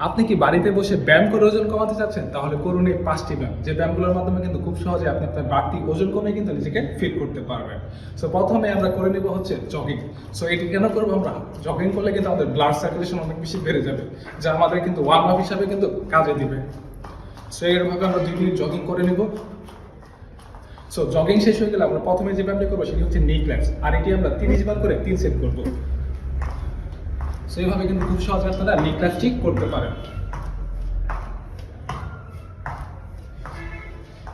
আপনি কি বাড়িতে বসে ব্যায়াম করে ওজন কমাতে চাচ্ছেন? তাহলে করুন এই 5টি ব্যায়াম, যে ব্যায়ামগুলোর মাধ্যমে কিন্তু খুব সহজে আপনি আপনার বাড়তি ওজন কমে কিন্তু নিজেকে ফিট করতে পারবেন। সো প্রথমে আমরা করে নেব হচ্ছে জগিং। সো এটি কেন করবো আমরা? জগিং করলে কিন্তু আমাদের ব্লাড সার্কুলেশন অনেক বেশি বেড়ে যাবে, যা আমাদের কিন্তু ওয়ার্ম আপ হিসাবে কিন্তু কাজে দিবে। সো এইভাবে আমরা 2 মিনিট জগিং করে নেব। সো জগিং শেষ হয়ে গেলে আমরা প্রথমে যে ব্যায়ামটি করবো সেটি হচ্ছে নি ক্ল্যাম্পস, আর এটি আমরা 30 বার করে 3 সেট করবো। সো এইভাবে কিন্তু খুব সহজে আপনারা নি ক্ল্যাম্পসটি করতে পারেন।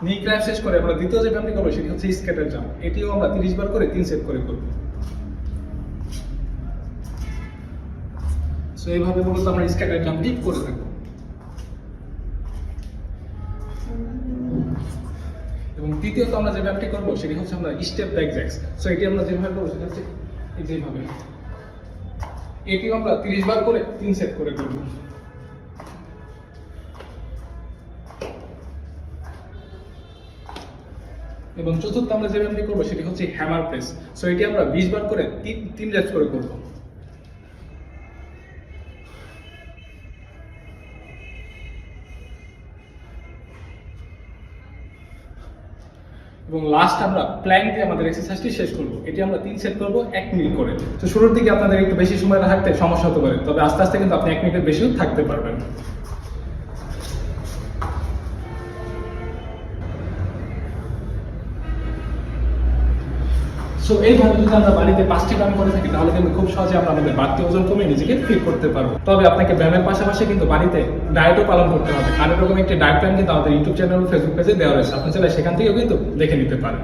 নি ক্ল্যাম্প শেষ করে আমরা দ্বিতীয় যে ব্যায়ামটি করবো সেটি হচ্ছে স্কেটের জাম্প। এটিও আমরা 30 বার করে 3 সেট করে করবো। সো এইভাবে মূলত আমরা স্কেটের জাম্পটি করে থাকবো। এবং তৃতীয়ত আমরা যে ব্যায়ামটি করবো সেটি হচ্ছে আমরা স্টেপ ব্যাক জ্যাক্স। সো এটি আমরা যেভাবে করবো সেটা হচ্ছে যেভাবে, এটিও আমরা 30 বার করে 3 সেট করে করবো। এবং চতুর্থ আমরা যে ব্যায়ামটি করবো সেটি হচ্ছে হ্যামার প্রেস। সো এটি আমরা 20 বার করে 3 রেপস করে করবো। এবং লাস্ট আমরা প্ল্যাঙ্ক দিয়ে আমাদের এক্সারসাইজটি শেষ করব। এটি আমরা 3 সেট করব 1 মিনিট করে। তো শুরুর দিকে আপনাদের একটু বেশি সময় থাকতে সমস্যা হতে পারে, তবে আস্তে আস্তে কিন্তু আপনি 1 মিনিটের বেশিও থাকতে পারবেন। সো এইভাবে যদি আমরা বাড়িতে 5টি ব্যায়াম করে থাকি তাহলে কিন্তু খুব সহজে আমরা আমাদের বাড়তি ওজন কমে নিজেকে ফিট করতে পারবো। তবে আপনাকে ব্যায়ামের পাশাপাশি কিন্তু বাড়িতে ডায়েটও পালন করতে হবে, আর এরকম একটি ডায়েট প্ল্যান কিন্তু আমাদের ইউটিউব চ্যানেল ও ফেসবুক পেজে দেওয়া রয়েছে, আপনি চাইলে সেখান থেকেও কিন্তু দেখে নিতে পারেন।